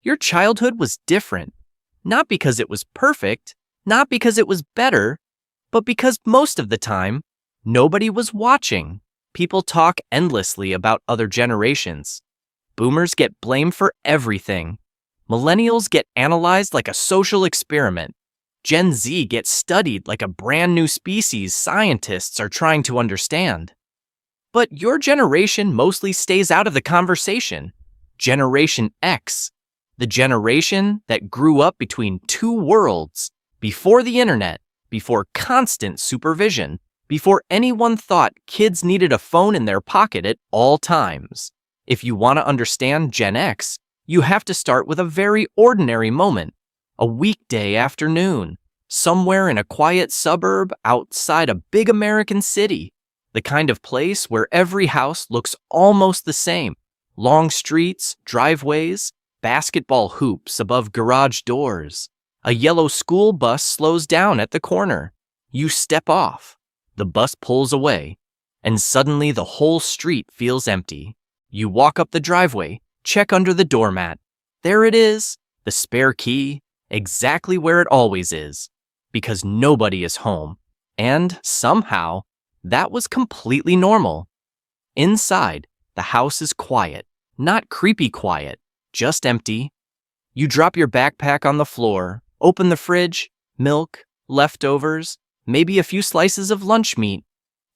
Your childhood was different, not because it was perfect, not because it was better, but because most of the time, nobody was watching. People talk endlessly about other generations. Boomers get blamed for everything. Millennials get analyzed like a social experiment. Gen Z gets studied like a brand new species scientists are trying to understand. But your generation mostly stays out of the conversation. Generation X, the generation that grew up between two worlds, before the internet, before constant supervision, before anyone thought kids needed a phone in their pocket at all times. If you want to understand Gen X, you have to start with a very ordinary moment, a weekday afternoon, somewhere in a quiet suburb outside a big American city, the kind of place where every house looks almost the same. Long streets, driveways, basketball hoops above garage doors. A yellow school bus slows down at the corner. You step off. The bus pulls away, and suddenly the whole street feels empty. You walk up the driveway, check under the doormat. There it is, the spare key, exactly where it always is, because nobody is home. And somehow, that was completely normal. Inside, the house is quiet, not creepy quiet, just empty. You drop your backpack on the floor, open the fridge, milk, leftovers, maybe a few slices of lunch meat.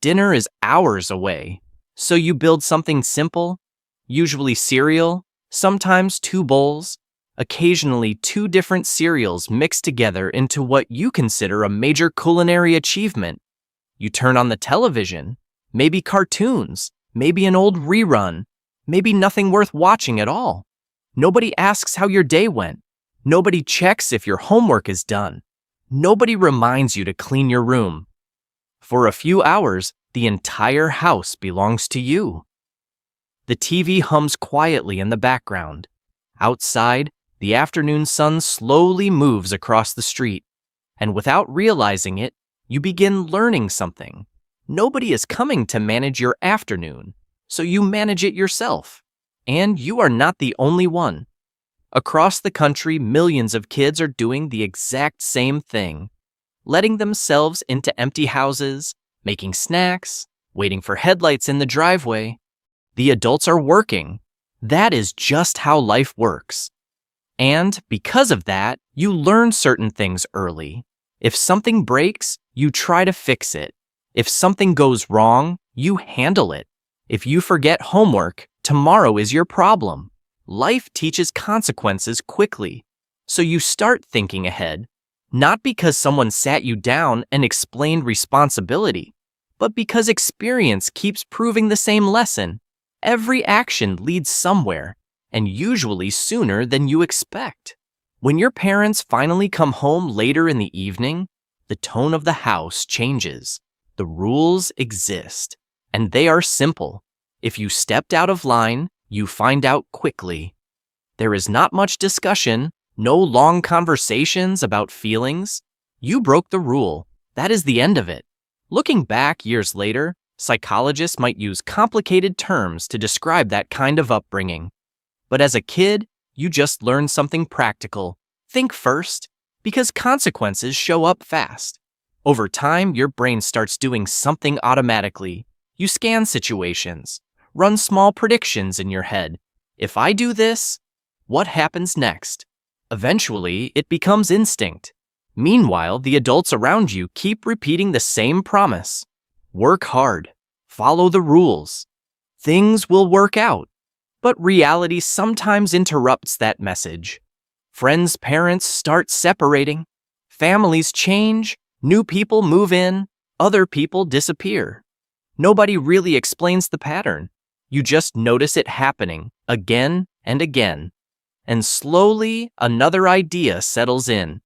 Dinner is hours away, so you build something simple, usually cereal, sometimes 2 bowls, occasionally 2 different cereals mixed together into what you consider a major culinary achievement. You turn on the television, maybe cartoons, maybe an old rerun, maybe nothing worth watching at all. Nobody asks how your day went. Nobody checks if your homework is done. Nobody reminds you to clean your room. For a few hours, the entire house belongs to you. The TV hums quietly in the background. Outside, the afternoon sun slowly moves across the street, and without realizing it, you begin learning something. Nobody is coming to manage your afternoon, so you manage it yourself. And you are not the only one. Across the country, millions of kids are doing the exact same thing, letting themselves into empty houses, making snacks, waiting for headlights in the driveway. The adults are working. That is just how life works. And because of that, you learn certain things early. If something breaks, you try to fix it. If something goes wrong, you handle it. If you forget homework, tomorrow is your problem. Life teaches consequences quickly, so you start thinking ahead, not because someone sat you down and explained responsibility, but because experience keeps proving the same lesson. Every action leads somewhere, and usually sooner than you expect. When your parents finally come home later in the evening, the tone of the house changes. The rules exist, and they are simple. If you stepped out of line, you find out quickly. There is not much discussion, no long conversations about feelings. You broke the rule. That is the end of it. Looking back years later, psychologists might use complicated terms to describe that kind of upbringing. But as a kid, you just learned something practical. Think first, because consequences show up fast. Over time, your brain starts doing something automatically. You scan situations, run small predictions in your head. If I do this, what happens next? Eventually, it becomes instinct. Meanwhile, the adults around you keep repeating the same promise. Work hard. Follow the rules. Things will work out. But reality sometimes interrupts that message. Friends' parents start separating. Families change. New people move in. Other people disappear. Nobody really explains the pattern. You just notice it happening again and again. And slowly, another idea settles in.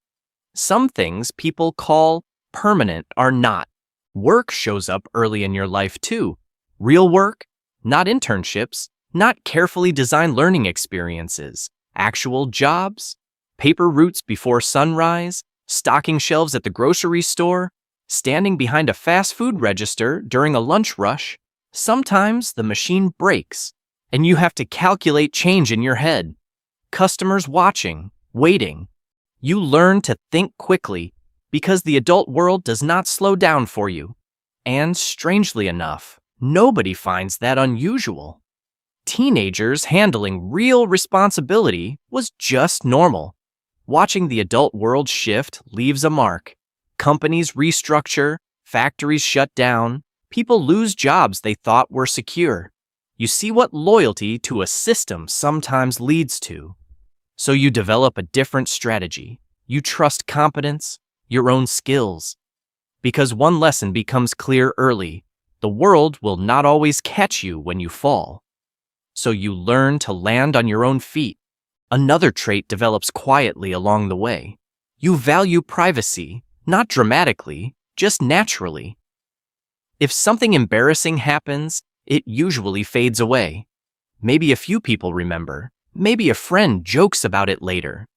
Some things people call permanent are not. Work shows up early in your life too. Real work, not internships, not carefully designed learning experiences. Actual jobs, paper routes before sunrise, stocking shelves at the grocery store, standing behind a fast food register during a lunch rush. Sometimes the machine breaks, and you have to calculate change in your head. customers watching, waiting. You learn to think quickly because the adult world does not slow down for you. And strangely enough, nobody finds that unusual. Teenagers handling real responsibility was just normal. Watching the adult world shift leaves a mark. Companies restructure, factories shut down, people lose jobs they thought were secure. You see what loyalty to a system sometimes leads to. So you develop a different strategy. You trust competence, your own skills. Because one lesson becomes clear early, the world will not always catch you when you fall. So you learn to land on your own feet. Another trait develops quietly along the way. You value privacy, not dramatically, just naturally. If something embarrassing happens, it usually fades away. Maybe a few people remember. Maybe a friend jokes about it later.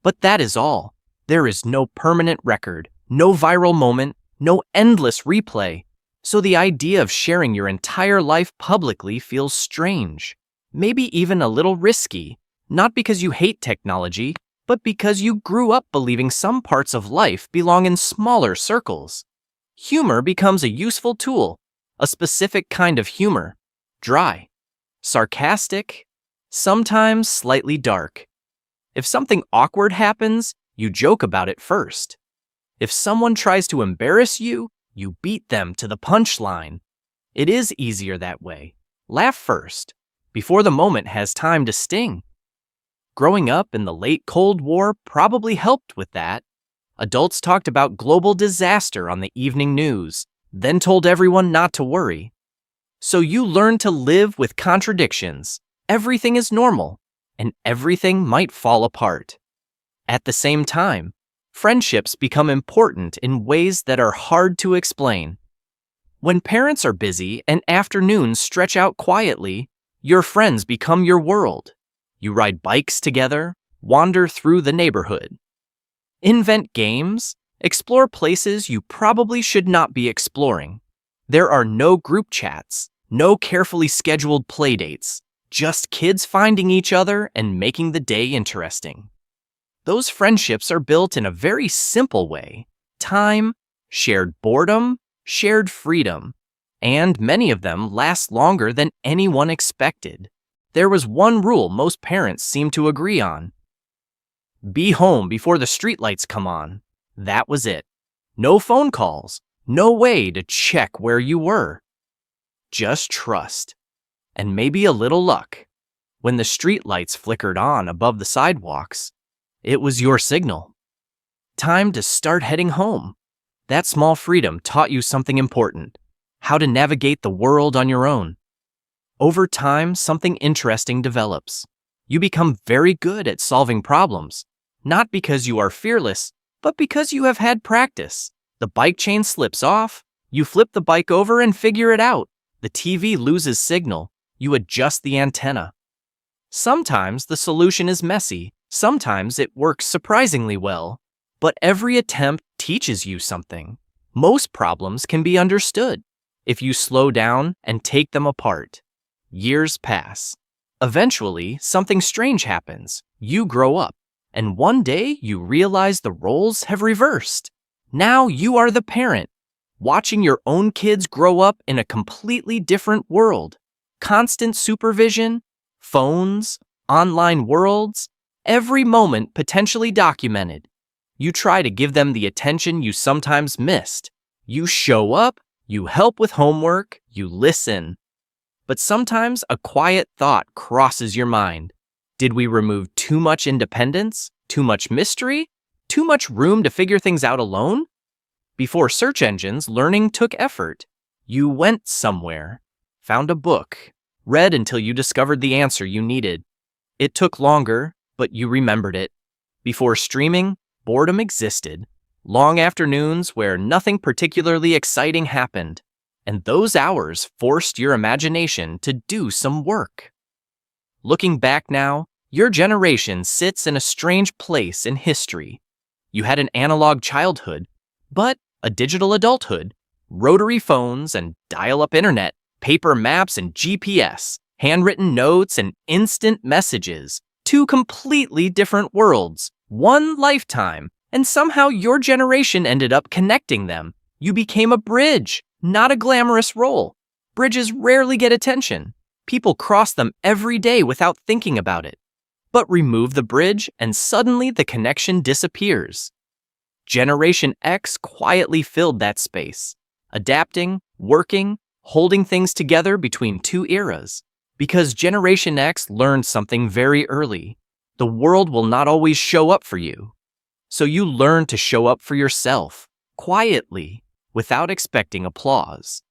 But that is all. There is no permanent record, no viral moment, no endless replay. So the idea of sharing your entire life publicly feels strange. Maybe even a little risky. Not because you hate technology, but because you grew up believing some parts of life belong in smaller circles. Humor becomes a useful tool, a specific kind of humor. Dry, sarcastic, sometimes slightly dark. If something awkward happens, you joke about it first. If someone tries to embarrass you, you beat them to the punchline. It is easier that way. Laugh first, before the moment has time to sting. Growing up in the late Cold War probably helped with that. Adults talked about global disaster on the evening news, then told everyone not to worry. So you learn to live with contradictions. Everything is normal, and everything might fall apart. At the same time, friendships become important in ways that are hard to explain. When parents are busy and afternoons stretch out quietly, your friends become your world. You ride bikes together, wander through the neighborhood. Invent games, explore places you probably should not be exploring. There are no group chats, no carefully scheduled playdates, just kids finding each other and making the day interesting. Those friendships are built in a very simple way: time, shared boredom, shared freedom, and many of them last longer than anyone expected. There was one rule most parents seem to agree on. Be home before the streetlights come on. That was it. No phone calls, no way to check where you were. Just trust, and maybe a little luck. When the streetlights flickered on above the sidewalks, it was your signal. Time to start heading home. That small freedom taught you something important: how to navigate the world on your own. Over time, something interesting develops. You become very good at solving problems, not because you are fearless, but because you have had practice. The bike chain slips off, you flip the bike over and figure it out. The TV loses signal, you adjust the antenna. Sometimes the solution is messy, sometimes it works surprisingly well, but every attempt teaches you something. Most problems can be understood if you slow down and take them apart. Years pass. Eventually, something strange happens. You grow up, and one day you realize the roles have reversed. Now you are the parent, watching your own kids grow up in a completely different world. Constant supervision, phones, online worlds, every moment potentially documented. You try to give them the attention you sometimes missed. You show up, you help with homework, you listen. But sometimes a quiet thought crosses your mind. Did we remove too much independence, too much mystery, too much room to figure things out alone? Before search engines, learning took effort. You went somewhere, found a book, read until you discovered the answer you needed. It took longer, but you remembered it. Before streaming, boredom existed. Long afternoons where nothing particularly exciting happened. And those hours forced your imagination to do some work. Looking back now, your generation sits in a strange place in history. You had an analog childhood, but a digital adulthood. Rotary phones and dial-up internet, paper maps and GPS, handwritten notes and instant messages. Two completely different worlds, one lifetime, and somehow your generation ended up connecting them. You became a bridge, not a glamorous role. Bridges rarely get attention. People cross them every day without thinking about it. But remove the bridge and suddenly the connection disappears. Generation X quietly filled that space, adapting, working, holding things together between two eras. Because Generation X learned something very early. The world will not always show up for you. So you learn to show up for yourself, quietly, without expecting applause.